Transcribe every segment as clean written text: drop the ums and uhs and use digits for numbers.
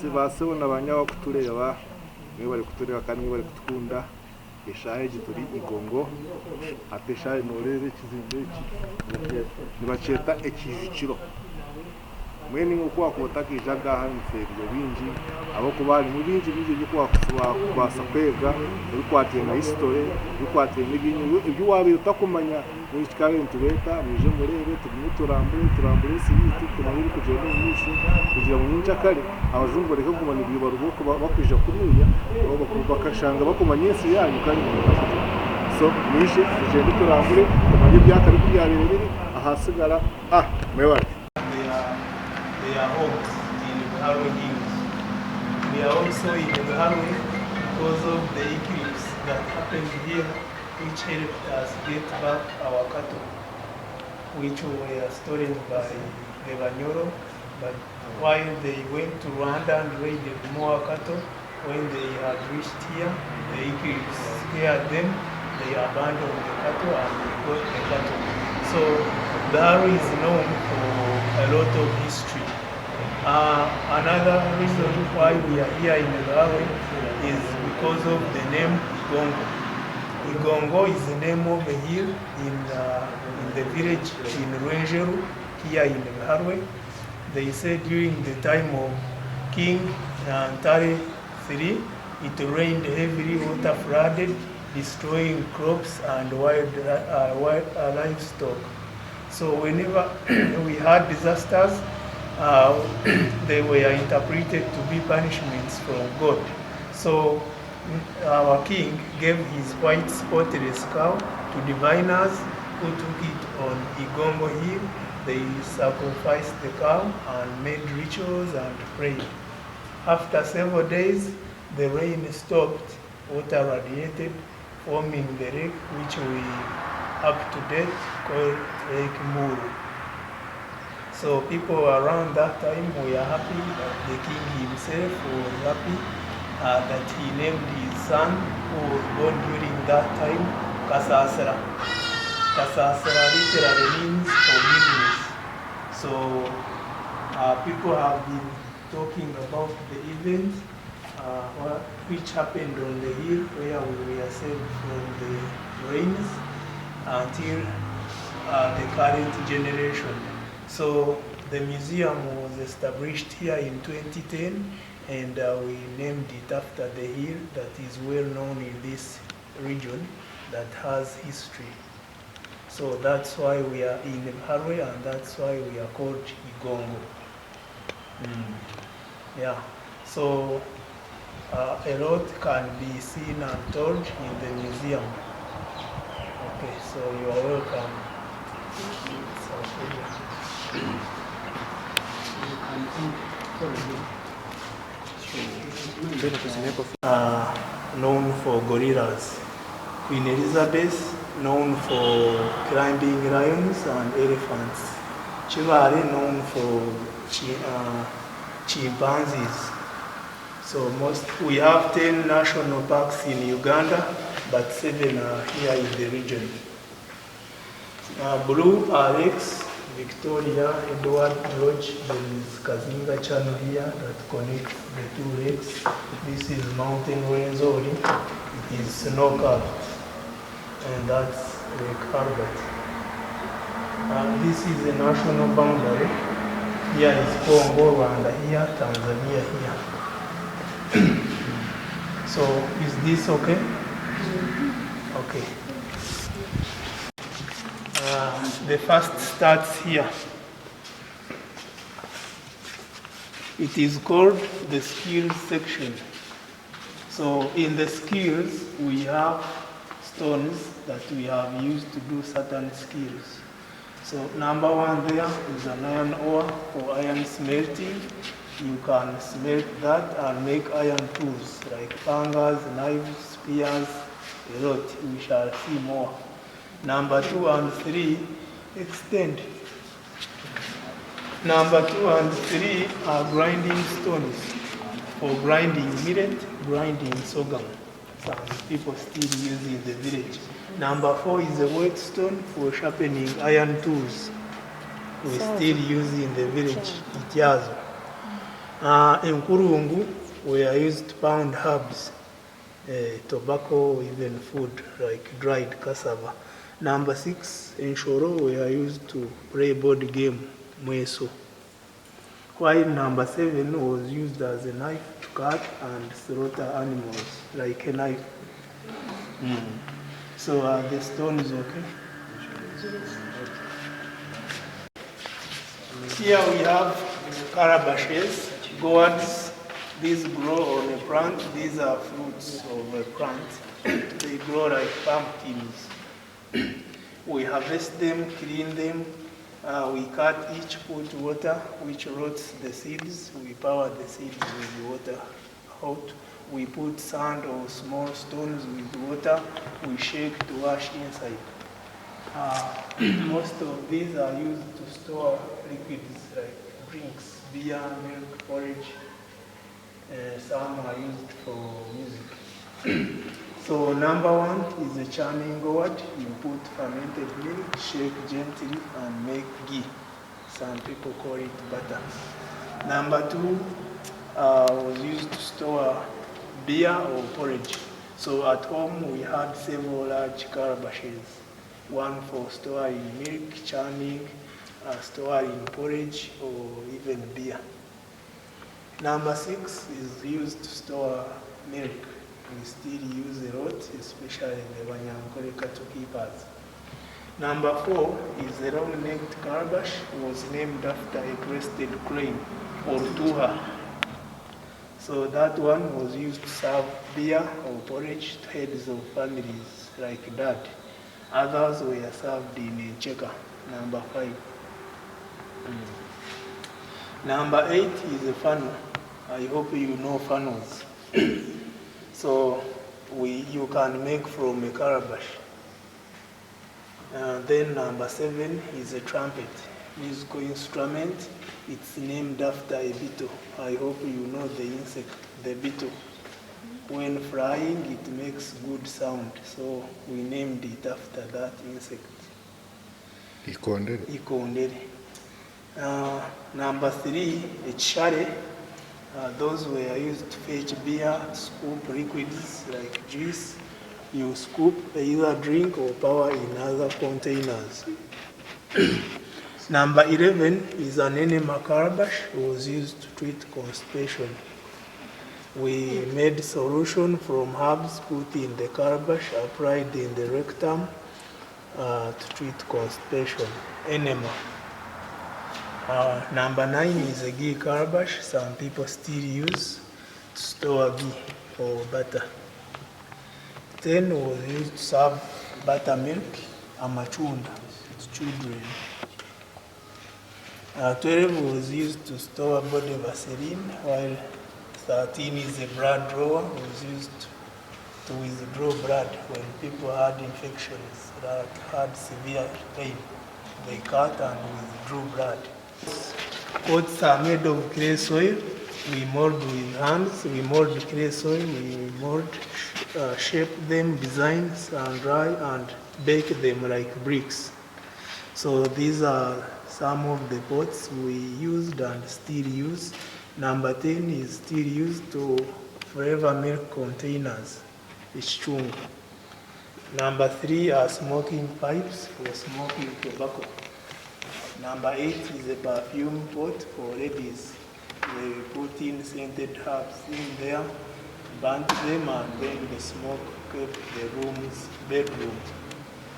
basebona banyaho kutureba niwe bari kutureba kandi niwe bari kutunda eshaje gituri Igongo ateshaje norere kizinde nibacheta ekizikiro mwene nko wakubotaka ijaga hanferiyo binji abo kubali mu binji byo kwasa kwega uri kwatenga history uri kwatenga ibyo wabi utakumanya muri kikarentu beta muje murebe turambure sibiti kumabiri kugenda mwisi kugira mu nyinja kare abazungu bareka kumana ibyo baruhuko bakwija kuriya bakashanga bakumanya Yesu yanyu kandi so muje kugenda turambure kumanye byakari kubyarire biri ahasigara mewa. They are homes in Harrow Hills. We are also in Harrow because of the eclipse that happened here, which helped us get back our cattle, which were stolen by the Banyoro. But while they went to Rwanda and raided more cattle, when they had reached here, the eclipse scared them. They abandoned the cattle and they got the cattle. So the Harrow is known for a lot of history. Another reason why we are here in the Harrow is because of the name Igongo. Igongo is the name of a hill in the village in Rwenjeru, here in the Harrow. They say during the time of King Ntare III, it rained heavily, water flooded, destroying crops and wild livestock. So whenever we had disasters, they were interpreted to be punishments from God. So our king gave his white spotless cow to diviners who took it on Igongo hill. They sacrificed the cow and made rituals and prayed. After several days, the rain stopped, water radiated, forming the lake which we up to date call Lake Muru. So people around that time were happy that the king himself was happy that he named his son, who was born during that time, Kasasera. Kasasera literally means forgiveness. So people have been talking about the event which happened on the hill where we were saved from the rains until the current generation. So the museum was established here in 2010, and we named it after the hill that is well known in this region that has history. So that's why we are in Harrow, and that's why we are called Igongo. Yeah. So a lot can be seen and told in the museum. Okay, so you are welcome. Known for gorillas. Queen Elizabeth, known for climbing lions and elephants. Chivale, known for chimpanzees. So we have 10 national parks in Uganda, but 7 are here in the region. Blue are lakes, Victoria, Edward Lodge. There is Kazinga Channel here that connects the 2 lakes. This is Mountain Rwenzori. It is snow-capped, and that's Lake Albert. This is the national boundary. Here is Congo, Rwanda here, Tanzania here. So is this okay? Okay. The first starts here. It is called the skills section. So in the skills, we have stones that we have used to do certain skills. So number 1 there is an iron ore for iron smelting. You can smelt that and make iron tools like pangas, knives, spears, a lot. We shall see more. Number 2 and 3 extend. Number 2 and 3 are grinding stones for grinding millet, grinding sorghum. Some people still use in the village. Number 4 is a whetstone for sharpening iron tools. We still use in the village, Itiazo. In Kurungu, we are used to pound herbs, tobacco, even food like dried cassava. Number 6, in Shoro, we are used to play board game, mweso. While number 7 was used as a knife to cut and slaughter animals, like a knife. So the stone is okay? Here we have carabashes, gourds. These grow on a plant. These are fruits of a plant. They grow like pumpkins. We harvest them, clean them. We cut each, put water, which rots the seeds. We power the seeds with water hot. We put sand or small stones with water. We shake to wash inside. Most of these are used to store liquids like drinks, beer, milk, porridge. Some are used for music. So number 1 is a churning gourd. You put fermented milk, shake gently and make ghee. Some people call it butter. Number 2 was used to store beer or porridge. So at home we had several large carabashes. One for storing milk, churning, storing porridge or even beer. Number 6 is used to store milk. We still use a lot, especially the Wanyankole cattle keepers. Number 4 is a long-necked carabash. It was named after a crested crane or tuha. So that one was used to serve beer or porridge to heads of families like dad. Others were served in a checker. Number 5. Number 8 is a funnel. I hope you know funnels. So you can make from a carabash. Then number 7 is a trumpet, musical instrument. It's named after a beetle. I hope you know the insect, the beetle. When flying, it makes good sound. So we named it after that insect. Ikondere. Number 3, a chare. Those were used to fetch beer, scoop liquids like juice. You scoop either drink or power in other containers. Number 11 is an enema carabash. It was used to treat constipation. We made solution from herbs put in the carabash, applied in the rectum to treat constipation, enema. Number 9 is a ghee carabash. Some people still use to store ghee or butter. 10 was used to serve buttermilk, amachunda, to children. 12 was used to store body vaseline, while 13 is a blood drawer. It was used to withdraw blood when people had infections that had severe pain. They cut and withdrew blood. Pots are made of clay soil. We mold with hands. We mold clay soil. We mold, shape them, design and dry and bake them like bricks. So these are some of the pots we used and still use. Number 10 is still used to forever milk containers. It's chung. Number 3 are smoking pipes for smoking tobacco. Number 8 is a perfume pot for ladies. They put in scented herbs in there, burnt them, and then the smoke kept the bedroom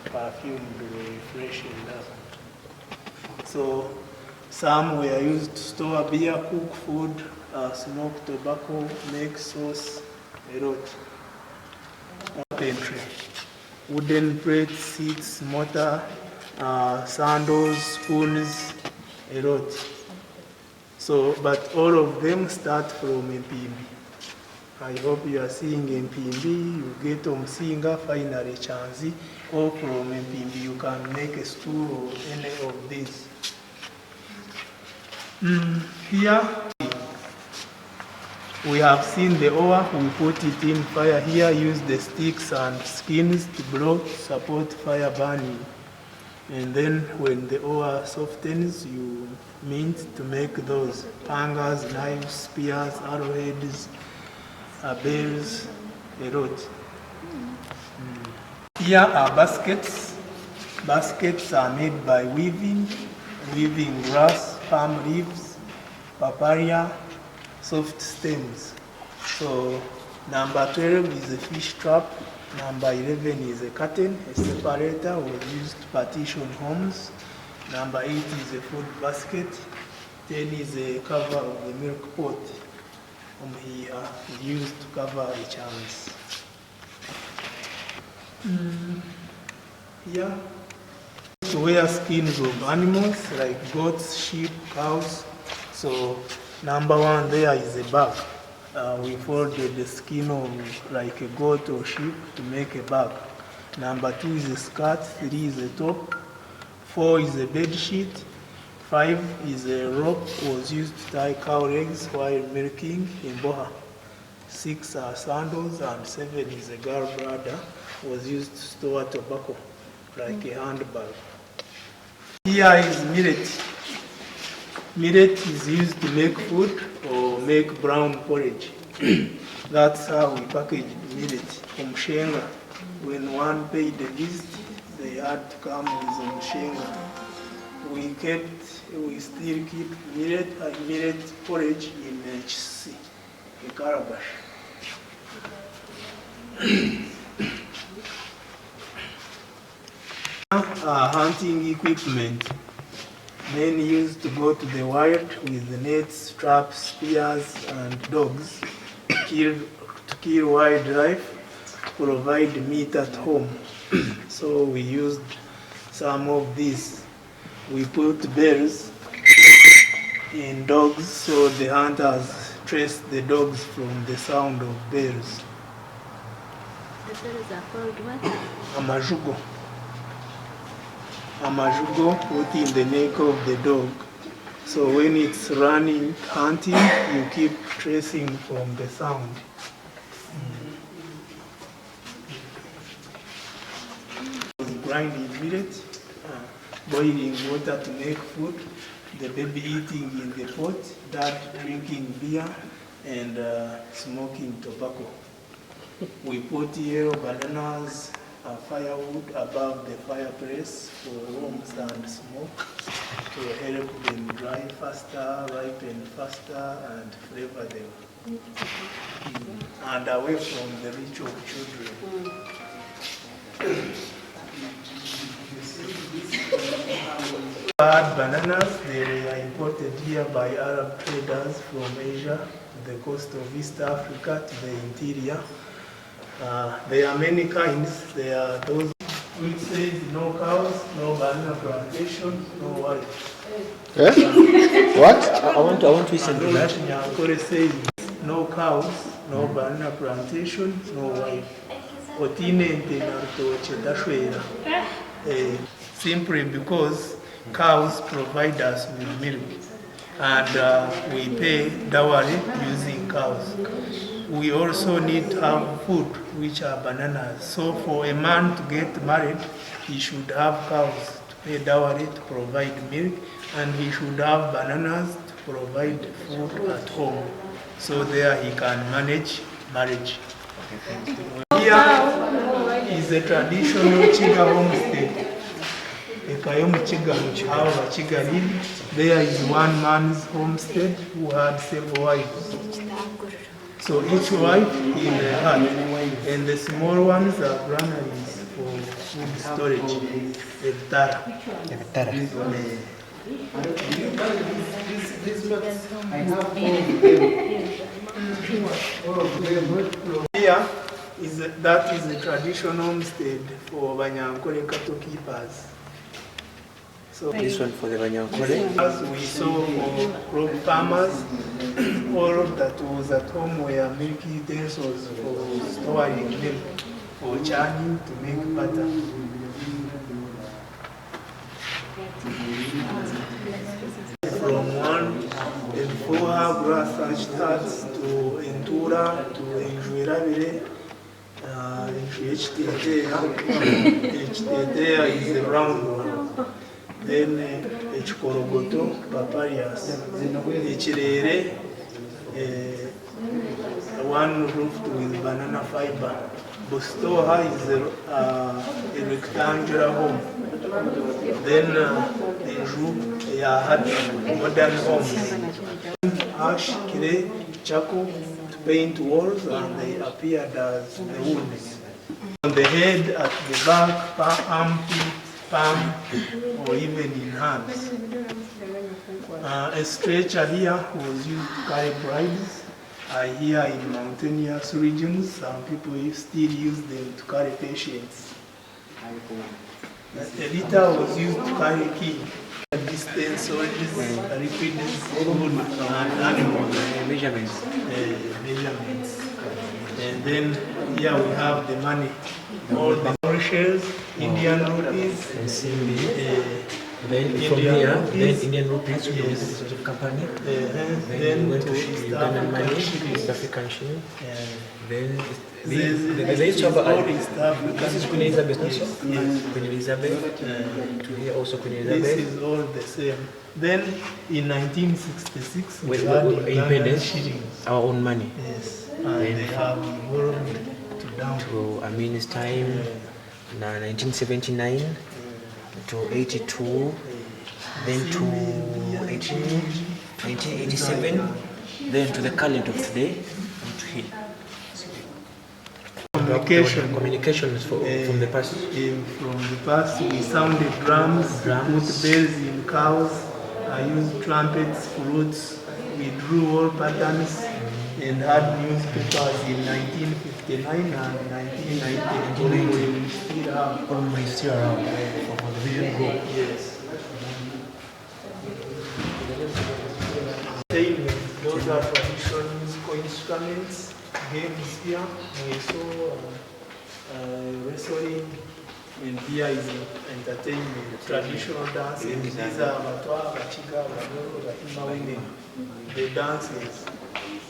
perfumed, refreshened up. So some were used to store beer, cook food, smoke tobacco, make sauce, a lot. Pantry. Wooden plates, seats, mortar, sandals, spoons, a lot. So, but all of them start from MPB. I hope you are seeing MPB, you get Omsinga, finally Chanzi, or from MPB you can make a stool or any of these. Here we have seen the ore, we put it in fire here, use the sticks and skins to blow, support fire burning. And then when the ore softens, you mint to make those pangas, knives, spears, arrowheads, bells, a lot. Here are baskets. Baskets are made by weaving grass, palm leaves, papaya, soft stems. So number 12 is a fish trap. Number 11 is a curtain. A separator was used to partition homes. Number 8 is a food basket. 10 is a cover of the milk pot. Here used to cover a chance. Here, to wear skins of animals like goats, sheep, cows. So number 1 there is a bag. We folded the skin of like a goat or sheep to make a bag. Number 2 is a skirt, 3 is a top, 4 is a bed sheet, 5 is a rope was used to tie cow legs while milking in Boha. 6 are sandals, and 7 is a gallbladder was used to store tobacco like a handbag. Here is millet. Millet is used to make food or make brown porridge. That's how we package millet from Shenga. When one paid the visit, they had to come with Shenga. We still keep millet porridge in HC, a Carabash. Hunting equipment. Men used to go to the wild with nets, traps, spears, and dogs to kill wildlife, to provide meat at home. So we used some of these. We put bells in dogs so the hunters trace the dogs from the sound of bells. The bells are called what? Amajugo. Amajugo put in the neck of the dog. So when it's running, hunting, you keep tracing from the sound. Grinding millet, boiling water to make food, the baby eating in the pot, dad drinking beer, and smoking tobacco. We put yellow bananas, firewood above the fireplace for warmth and smoke to help them dry faster, ripen faster, and flavor them. And away from the reach of children. Bad bananas, they are imported here by Arab traders from Asia to the coast of East Africa to the interior. There are many kinds. There are those which says no cows, no banana plantation, no wife. What? I want to listen to that. Nyankore says no cows, no banana plantation, no wife. Otinente narutoche dashwera. Simply because cows provide us with milk, and we pay dowry using cows. We also need to have food, which are bananas. So for a man to get married, he should have cows to pay dowry to provide milk, and he should have bananas to provide food at home. So there he can manage marriage. Here is a traditional Chiga homestead. How Chiga live. There is one man's homestead who had several wives. So each wife in a hut, and the small ones are granaries for food storage. Here that is a traditional homestead for Banyankole cattle keepers. So This one for the Banyankole. as we saw for crop farmers, all that was at home were milk utensils for storing milk, for churning to make butter. From 1 grass thatched huts to Entura to Enjuirabire, HTT is the round one. then ekikorogoto, papayas, ekirere, one roofed with banana fiber. Bustoha is a rectangular home. Then they had modern homes. Ash, clay, charcoal to paint walls, and they appeared as the woods. On the head, at the back, armpit, palm, or even in hands. A stretcher here was used to carry brides. Here in mountainous regions, some people still use them to carry patients. A litter was used to carry key. Distance, soldiers, liquids, food, and animals. Measurements. And then here we have the money. All the Mauritius, Indian rupees, then from here, then Indian rupees to the sort of company. Then we went to Ugandan money, East African shilling. Then they used to have this is Queen Elizabeth also. Queen Elizabeth. To here also Queen Elizabeth. This is all the same. Then in 1966, we with had independence, shillings. our own money. Yes, and they have evolved to down. To Amin's time, 1979 to 82, then to 1987, then to the current of today, and to here. Communications from the past. From the past, we sounded drums, put bells in cows, used trumpets, flutes, we drew all patterns, and had newspapers in 1959 and 1990. We still have Always still around for the vision group. Yes. Those are traditions, instruments, games here. We saw wrestling, and here is entertainment, traditional dances. These are Batwa, Bachiga, Bagoro, Bahima women. The dances,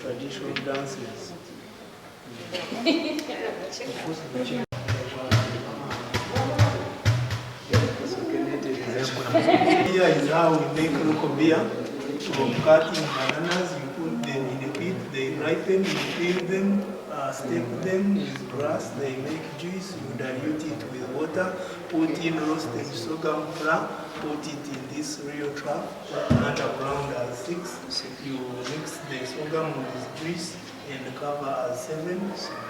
traditional dances. Here is how we make local beer. From cutting bananas, you put them in a pit, they ripen, you peel them, steep them with grass, they make juice, you dilute it with water, put in roasted sorghum flour, put it in this real trap, underground as 6, you mix the sorghum with juice and cover as 7,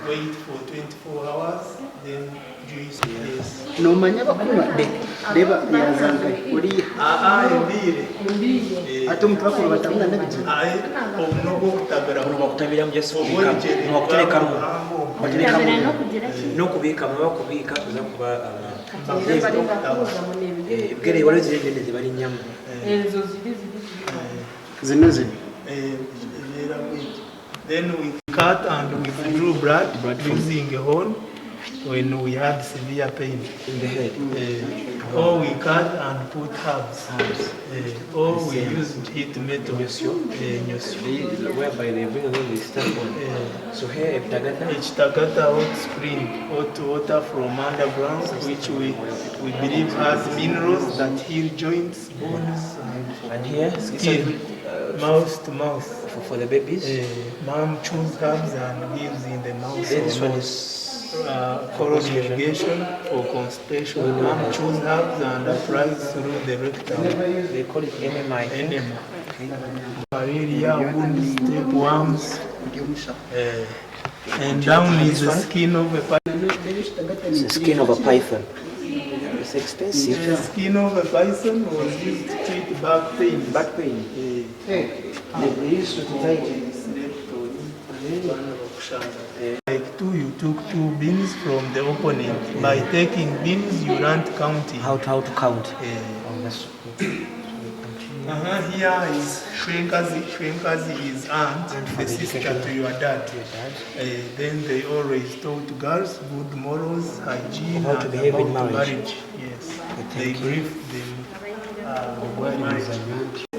wait for 24 hours, then juice place. No manya bakunywa deba yazanga uri ato mutwakuru batamuna nabije obunogo kutagara kutabira mu jasubika no kuterekamu no kubika mu bakubika kuza kuba bwere wale zirende zibali nyama enzo zinoze then we cut and we drew blood using a horn when we had severe pain in the head. Or we cut and put herbs. Or we used heat metal. Whereby they bring away the stuff on. So here, if Tagata hot spring, hot water from underground, which we believe has minerals that heal joints, bones, and here, skin, mouth to mouth. For the babies, mom chews herbs and gives in the mouth. This one is coral irrigation or constipation. Mom chews herbs and applies through the rectum. They call it enema. Malaria, wounds, tapeworms, and down is the skin of a python. It's the skin of a python. It's expensive. The skin of a python was used to treat back pain. Back pain. They used to tie it. Like you took 2 beans from the opponent. By taking beans, you learned counting. How to count. Here is Shwenkazi. Shwenkazi is aunt, the sister to your dad. Then they always taught girls good morals, hygiene, how to behave in marriage. Yes, they briefed them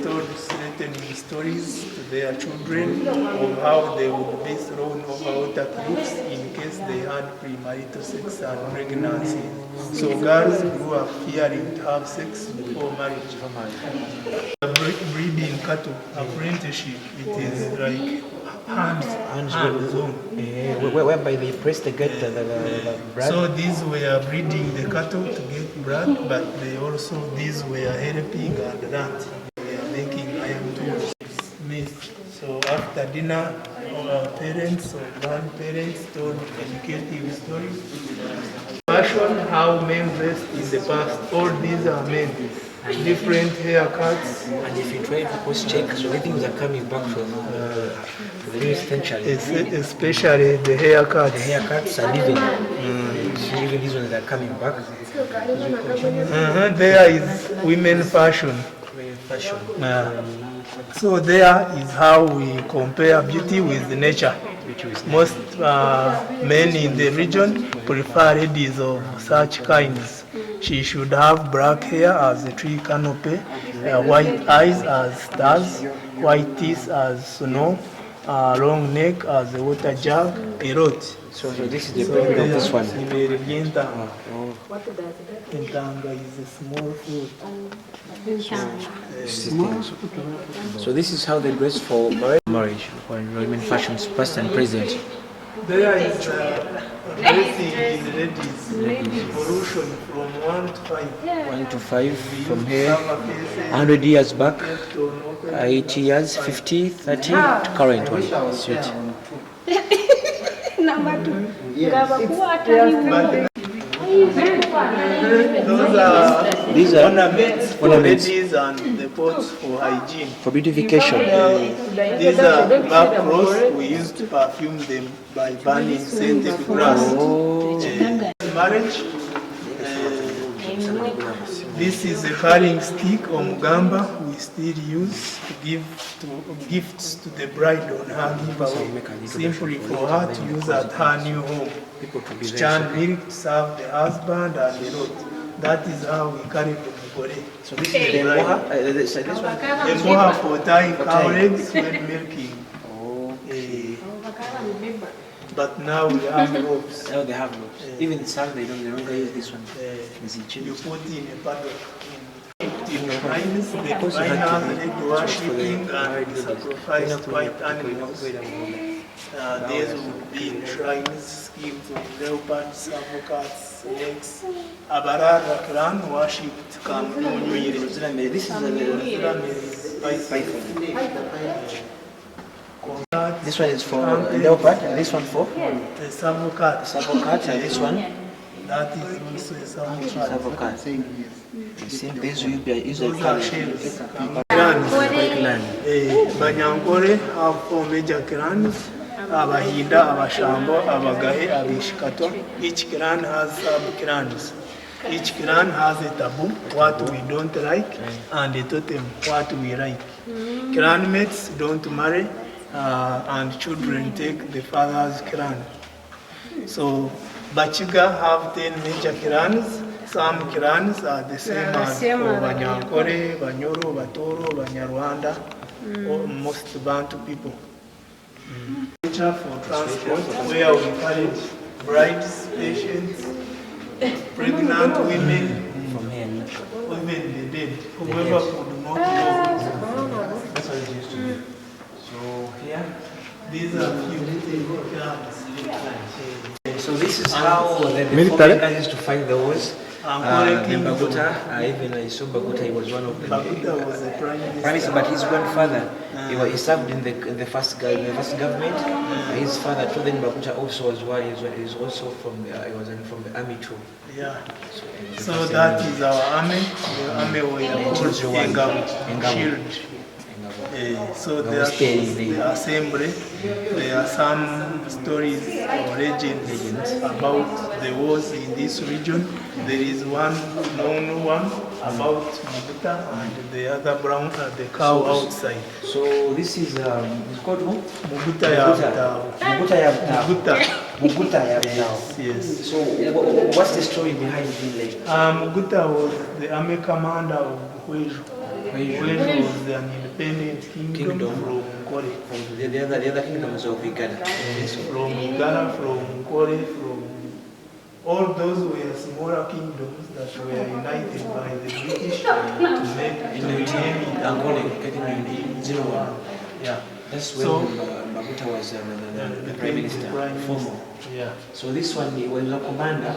told certain stories to their children of how they would be thrown over contact books in case they had premarital sex and pregnancy. So girls grew up fearing to have sex before marriage. Breeding cattle, apprenticeship, it is like hands-on. Whereby they press the gut, the blood. So these were breeding the cattle to get blood, but these were helping and that. They are making iron tools, smith. So after dinner, our parents or grandparents told educative stories. Fashion, how men dressed in the past. All these are men. Different haircuts. And if you try to post check, so the things are coming back from the new century. Especially the haircuts. The haircuts are living. So even these ones are coming back. There is women fashion. Fashion. So there is how we compare beauty with nature. Most men in the region prefer ladies of such kinds. She should have black hair as a tree canopy, white eyes as stars, white teeth as snow, long neck as a water jug, a rod. So this is the period of this one. Intanga is a small fruit. So this is how they dress for marriage, when women fashions past and present. There is dressing in ladies, evolution from 1 to 5. 1 to 5 from here, 100 years back, 80 years, 50, 30, to current one. Sweet. These are ornaments for ornaments. ladies and the pots for hygiene. For beautification. These are back rolls. We used to perfume them by burning scented grass. Marriage. This is a carrying stick or mugamba we still use to give gifts to the bride on her giveaway, simply for her to use at her new home. To churn milk to serve the husband and the road. That is how we carry the mugore. So this is the moha, this one. The moha for tying cow legs when milking. But now we have ropes. Now they have ropes. Even some they don't use this one. You put in a paddock. In shrines, the diviners led worshipping and sacrificed white animals. These would be in shrines, schemes of leopards, avocados, snakes. Abarara clan worshipped Kamdonyoire. This is a this one is for leopard, and this one for the savocat. Savocat, and this one That is also a savocat. you see these will be used Those are shells. land. Banyankore have 4 major clans. Abahinda, Abashambo, Abagahe, Abishikato. Each clan has sub-clans. Each clan has a taboo, what we don't like, and a totem, what we like. Clanmates don't marry, and children take the father's clan. So Bachiga have 10 major clans. Some clans are the same as Banyankore, Banyoro, Batoro, Banyarwanda, or most Bantu people. For transport, where we carried brides, patients, pregnant women, From here. even the dead, whoever could not know. That's what it used to be. So here. These are few clans. So this is how the foreign guys used to fight the wars. King Baguta, even I saw Baguta, he was one of the Baguta was the prime minister. but his grandfather, he served in the first government. His father, too, then Baguta also was one. He was also from the army too. Yeah. So that is our army. The army were called Igongo, shield. So there are the assembly. There are some stories or legends about the wars in this region. There is one known one about Muguta and the other brown, the cow outside. So this is it's called who? Muguta Yabtao. Muguta Yabtao. Yes. So what's the story behind him? Like? Muguta was the army commander of Buhweju. Weju was an independent kingdom from Nkole. From the other kingdoms of Uganda. Yes, from Uganda, from Nkole, from all those were smaller kingdoms that were united by the British to make Angola in 1801. Yeah. That's when Mabuta was the prime minister. Formal. Yeah. So this one he was a commander.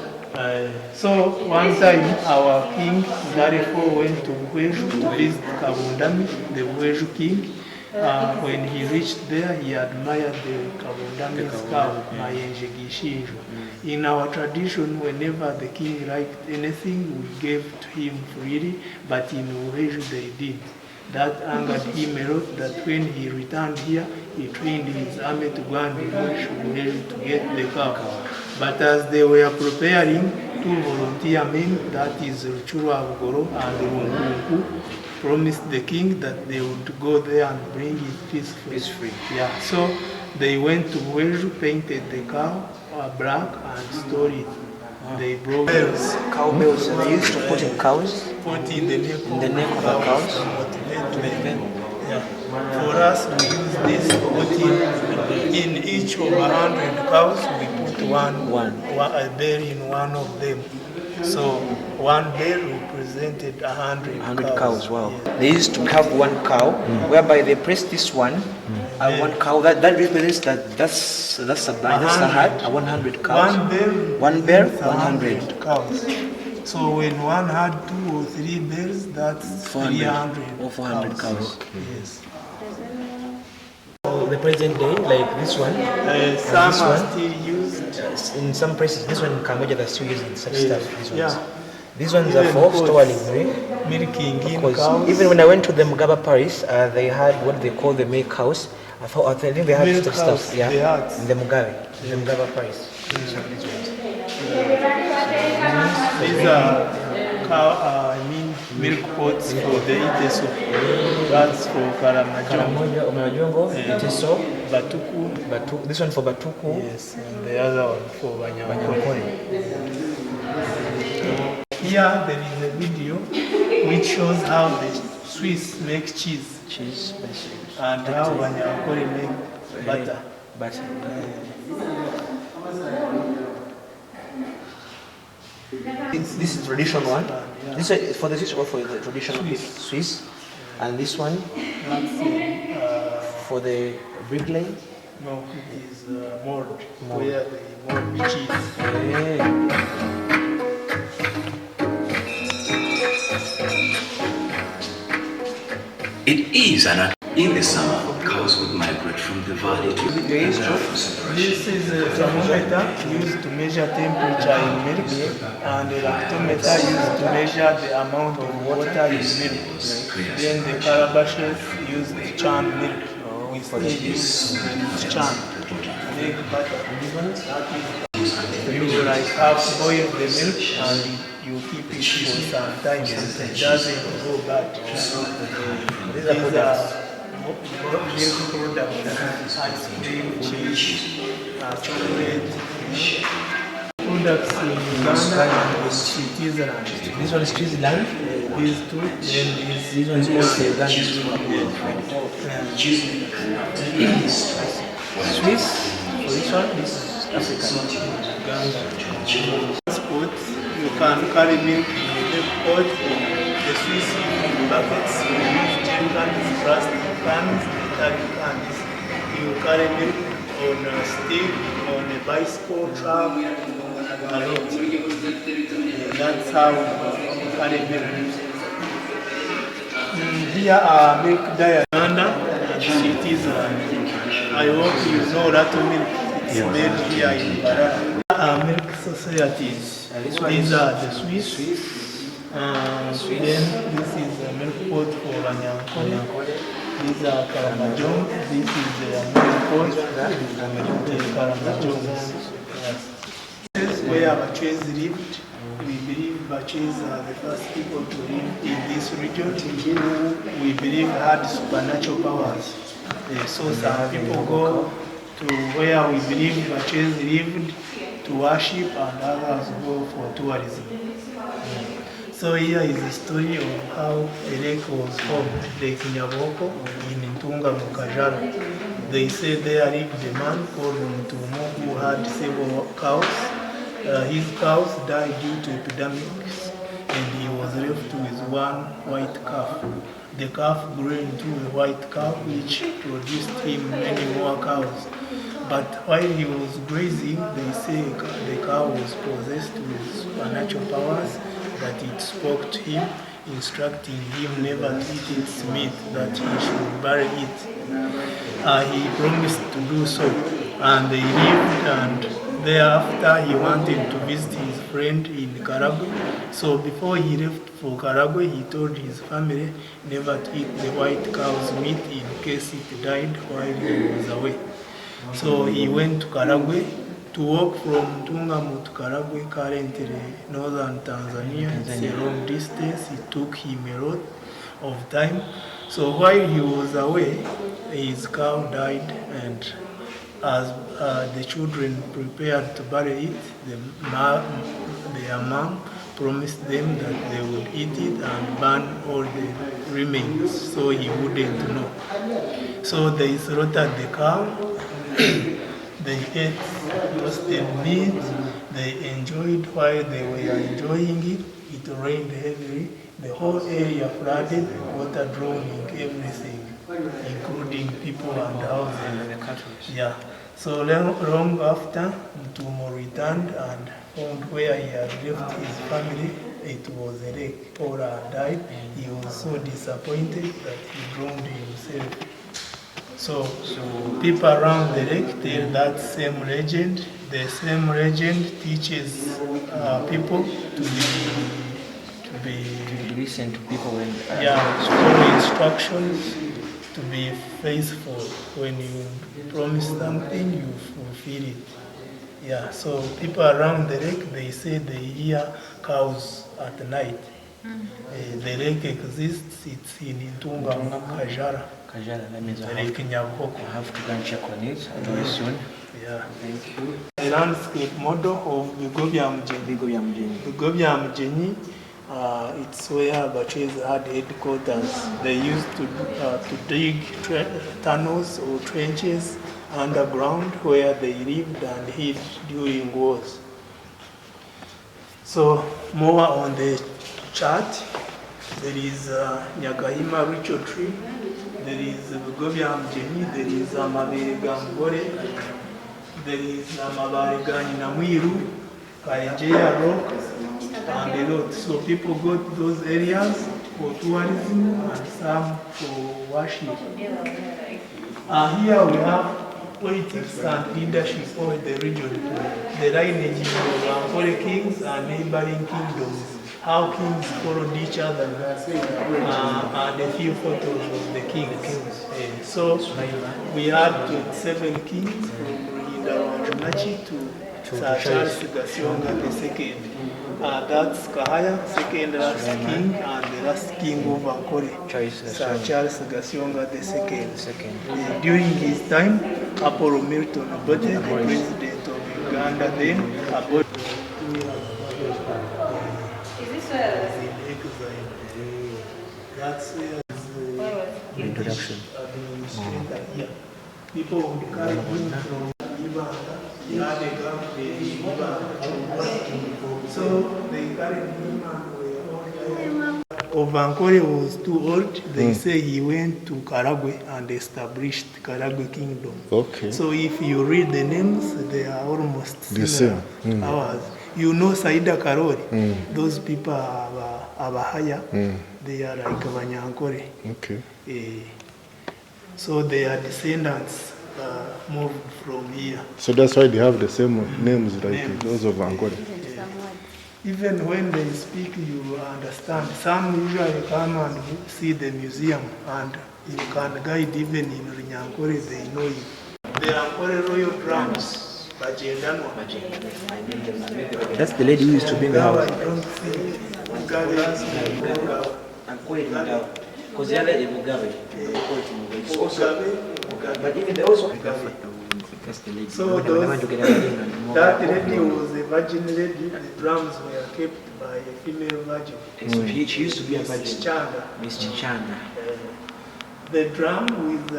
So one time our king Darifo went to Weju to visit Kabundami, the Weju king. When he reached there, he admired the Kabundami's cow, Mayenje Gishinjo. In our tradition, whenever the king liked anything, we gave to him freely, but in Weju they did. That angered him a lot, that when he returned here, he trained his army to go and Weju to get the cow. But as they were preparing, two volunteer men, that is Ruchuru Abugoro and Runkunku, promised the king that they would go there and bring it peacefully. Yeah, so they went to Weju, painted the cow black and stored it. They broke bells. Cow bells. They used to put in cows. Put in the neck of the cows. To make them. Yeah. For us, we use this put in each of 100 cows. We put a bell in one of them. So one bell represented 100 cows. Wow. Yes. They used to have one cow, whereby they press this one, one cow. That represents that's a blind. That's a herd. 100 cows. One bell, 100 cows. So when one had 2 or 3 bells, that's 300 or 400 cows. Yes. The present day, like this one, some are still used. In some places, this one in Cambodia, they're still using such stuff. These ones are for storing milking cows. Even when I went to the Mugaba Paris, they had what they call the milk house. I think they had such stuff. Yeah, in the Mugaba Paris. These are milk pots for the iteso. That's for Karamojongo, iteso, batuku. This one for batuku. Yes, and the other one for banyankore. Here there is a video which shows how the Swiss make cheese. And how banyankore make butter. This is traditional one. Yeah. This is for the Swiss or for the traditional Swiss. And this one for the bricklay? No, it is mold. Where they mold cheese. It is in the summer, cows would migrate from the valley to the reserve for separation. This is a thermometer used to measure temperature in milk, and a lactometer used to measure the amount of water in milk. Then the Carabashes used to churn milk. We still use churn, make butter. You like half boil the milk and you keep it for some time, so it doesn't go bad. These are milk products, ice cream, cheese, chocolate, products in Uganda and Switzerland. This one is Switzerland. These two, then this one is also Uganda. Swiss. For this one, this is African. Uganda. You can carry milk in a milk pot. The Swiss use buckets, you use tin cans, plastic cans, metallic cans. You carry milk on a stick, on a bicycle truck, a lot. That's how you carry milk. Here are milk diet Uganda and Switzerland. I hope you know that milk. It's made here in Barara. Milk societies. These are the Swiss. Then this is a milk pot for Banyankore. These are Karamajong. This is the milk pot for the Karamajongs. This is where Bachwez lived. We believe Bachwez are the first people to live in this region who we believe had supernatural powers. So some people go to where we believe Bachwez lived to worship, and others go for tourism. So here is the story of how a lake was formed, Lake Nyaboko in Ntunga Mukajara. They say there lived a man called Mtumo who had several cows. His cows died due to epidemics and he was left with one white calf. The calf grew into a white cow which produced him many more cows. But while he was grazing, they say the cow was possessed with supernatural powers, that it spoke to him, instructing him never to eat its meat, that he should bury it. He promised to do so, and they lived, and thereafter he wanted to visit his friend in Karagwe. So before he left for Karagwe, he told his family never to eat the white cow's meat in case it died while he was away. So he went to Karagwe to walk from Tungamu to Karagwe, currently northern Tanzania. It's a long distance. It took him a lot of time. So while he was away, his cow died, and as the children prepared to bury it, their mom promised them that they would eat it and burn all the remains so he wouldn't know. So they slaughtered the cow, they ate roasted meat, they enjoyed. While they were enjoying it, it rained heavily. The whole area flooded, water drowning everything, including people and houses. Yeah. So long after, Mtumo returned and found where he had left his family. It was a lake. Paula had died. He was so disappointed that he drowned himself. So people around the lake tell that same legend. The same legend teaches people to listen to people when follow instructions, to be faithful. When you promise something, you fulfill it. Yeah, so people around the lake, they say they hear cows at night. The lake exists. It's in Ntunga Kajara. That means The lake Nyaboko. I have to go and check on it very soon. Yeah. Thank you. The landscape model of Bigobya Mjeni. It's where Bachis had headquarters. They used to dig tunnels or trenches underground where they lived and hid during wars. So more on the chart, there is Nyagahima Richo tree, there is Bigobya Mjeni, there is Amabega Mbore, there is Amabariga Namwiru, Karejeya Rock, and a lot. So people go to those areas for tourism and some for worship. Here we have politics and leadership of the region, the lineage of Ankole kings and neighboring kingdoms, how kings followed each other, and a few photos of the kings. So we had 27 kings from Ruhinda to Sir Charles Gasionga II. That's Kahaya, second last king, and the last king of Ankole, Sir Charles Gasionga II. During his time, Apollo Milton Obote, the president of Uganda then, about that's the introduction. Administrator here. People would carry him from Uganda. He had a gap in Uganda. So they carried him and were all Ankole was too old. They say he went to Karagwe and established Karagwe Kingdom. Okay. So if you read the names, they are almost The similar. same. Ours. You know Saida Karori. Those people are Abahaya. They are like Abanyankole. Okay. So their descendants moved from here. So that's why they have the same names like those of Ankole. Even when they speak, you understand. Some usually come and see the museum, and you can guide even in Runyankore, they know you. The Ankole royal drums, Bajendanwa. That's the lady who used to bring the house. I don't see Mugabe. Because the other is Mugabe. Mugabe. But even they also. That's the lady. So When I went to get a wedding and that lady was a virgin lady. The drums were kept by a female virgin. So she used to be a virgin. Chichanga. Miss Chichanga. The drum with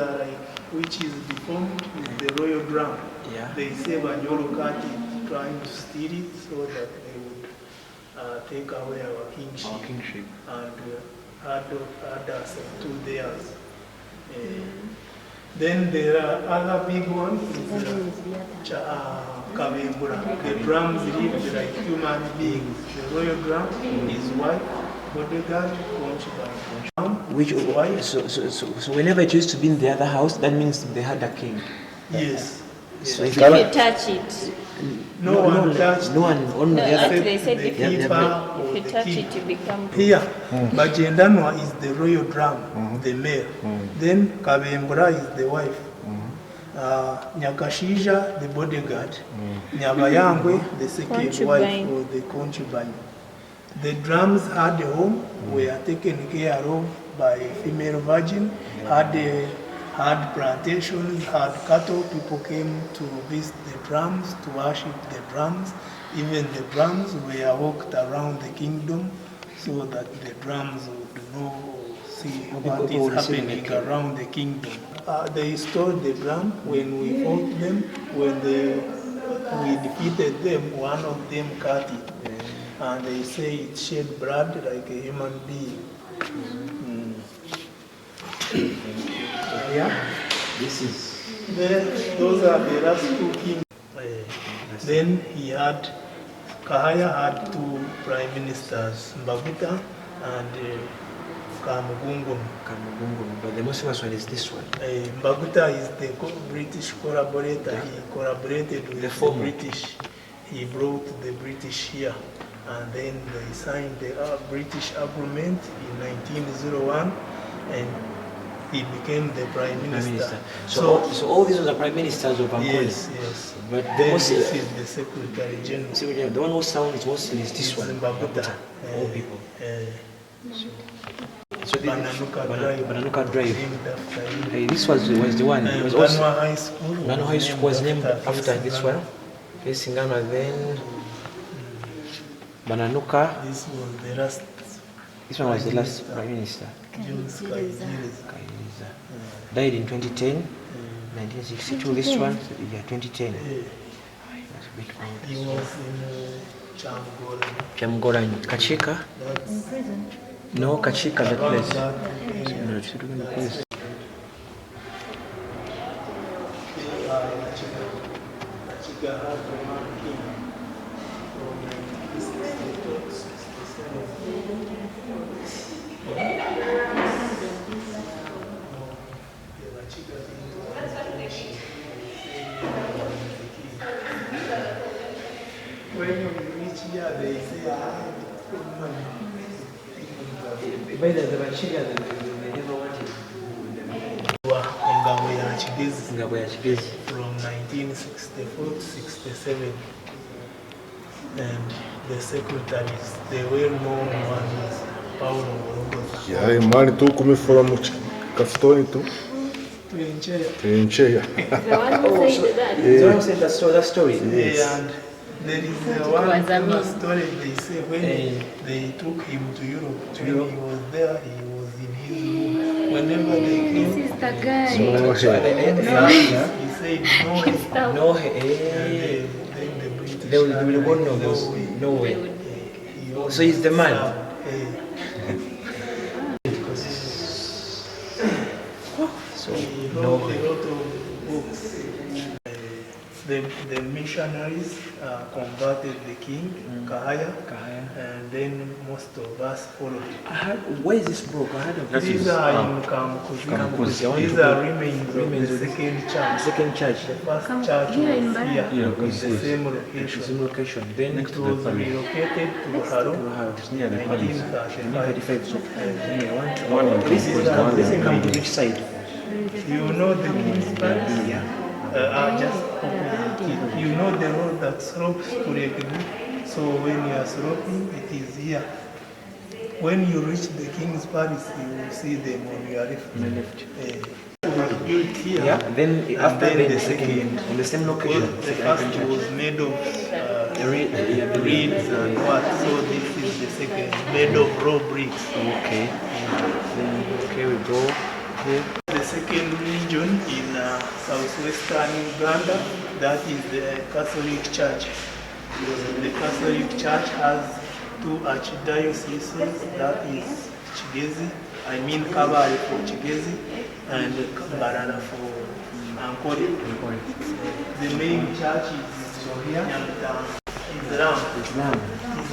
which is deformed is the royal drum. Yeah. They say Banyolo Kati trying to steal it so that they would take away our kingship. Our kingship. And add us to theirs. Then there are other big ones. Kabembura. The drums live like human beings. The royal drum is white, bodyguard, concubine. Which so whenever it used to be in the other house, that means they had a king. Yes. So If you touch it, No one touched. No one on no, the other. actually they said if you keeper or if you the touch king. it, you become. Here, Bajendanwa is the royal drum, the male. Then Kabembura is the wife. Nyakashija, the bodyguard. Nyabayangwe, the second wife or the concubine. The drums had a home, were taken care of by a female virgin, had plantations, had cattle. People came to visit the drums, to worship the drums. Even the drums were walked around the kingdom so that the drums would know, see what is happening around the kingdom. They stole the drum when we fought them. When we defeated them, one of them cut it. And they say it shed blood like a human being. Yeah. This is. Then those are the last two kings. Then he had, Kahaya had two prime ministers, Mbaguta and Kamugungun. But the most famous one is this one. Mbaguta is the British collaborator. He collaborated with the British. He brought the British here. And then they signed the British agreement in 1901, and he became the prime minister. So all these are the prime ministers of Angola. Yes, yes. But Then this is the secretary general. the one who sounds mostly is this one. Mbaguta. All people. So Bananuka Bananuka Drive. named after him. This was the one. It was also Banwa High School. Ngano High School was named after this one. Singano, then Bananuka. This was the last. This one was the last prime minister. Jules Kayiza. Died in 2010, 1962. This one, yeah, 2010. He He was in Chamgola. Chamgoran Kachika. That's No, Kachika, that place. that. No, it's not the place. Chiga had the man king from 1962 to 67. When you reach here, they say, By the Bachiga, they never wanted Engabo ya Chigezi Ngabo from 1964 to 67. And the secretaries, the well-known one is Paulo Morogota. Yeah, imani tu kumefura kafutoni tu. Tuencheya. The one who said that. The one who said that story. And there is one famous story they say when they took him to Europe, when he was there, he was in his room. Whenever they This came, is the guy. he said no. No, Then the British they will go no way. So he's the man. So He no wrote way. a lot of books. The missionaries converted the king, Kahaya, and then most of us followed. Where is this book? I heard of this. These are in Kamukuzi. Kamukuzi. These are remains of the second church. Second church. The first church here in was Baraka. here, Yeah, with the Kamukuzi. same Same location. location. Then It was relocated to Haro in Near the palace. 1935. So One in this is Kamukuzi, this one is in come to which side? You know the King's Palace? Just opposite it. You know the road that slopes to Rekbu. So when you are sloping, it is here. When you reach the King's Palace, you will see them on your left. was built here. Yeah. Then And after then the second, in the same location, the first was made of reeds and what, so this is the second, made of raw bricks. Okay. Then okay, we go here. The second region in southwestern Uganda, that is the Catholic Church. The Catholic Church has two archdioceses, that is Kigezi, Kabale for Kigezi, and Kambarara for Ankole. The main church is Islam.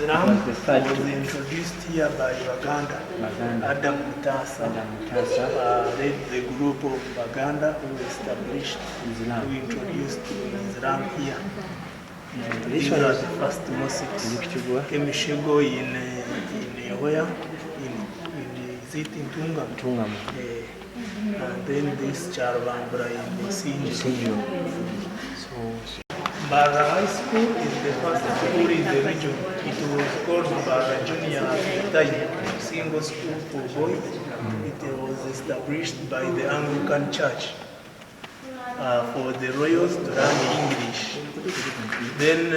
Islam was introduced here by Baganda. Adam Mutasa led the group of Baganda who established, who introduced Islam here. These are the first mosques. Kemishigo in where? Is it in Tungam? And then this Charvambra in Sinjo. Bara High School is the first school in the region. It was called Bara Junior at the time, single school for boys. It was established by the Anglican Church for the royals to learn English. Then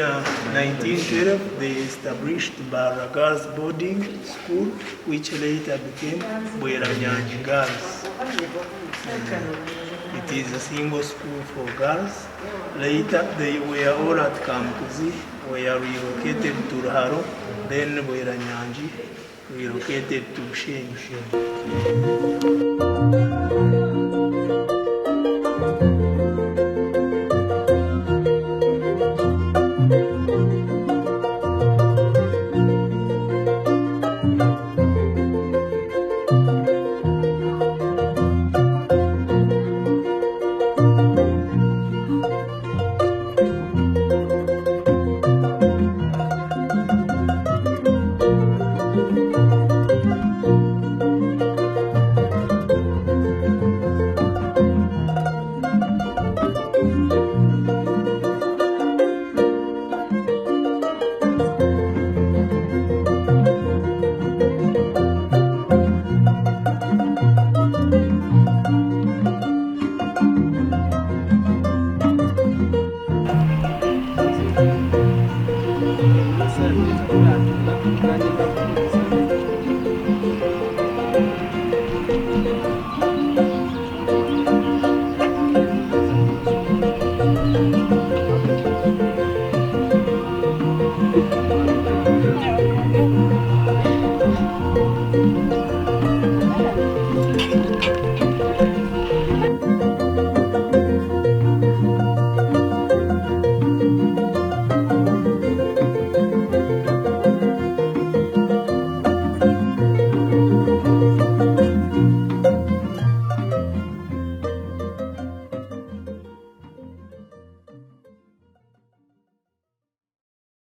1912 they established Bara Girls Boarding School, which later became Bweranyanji Girls. It is a single school for girls. Later they were all at Kampuzi, were relocated to Ruharo, then Bweranyanji relocated to Shenyi.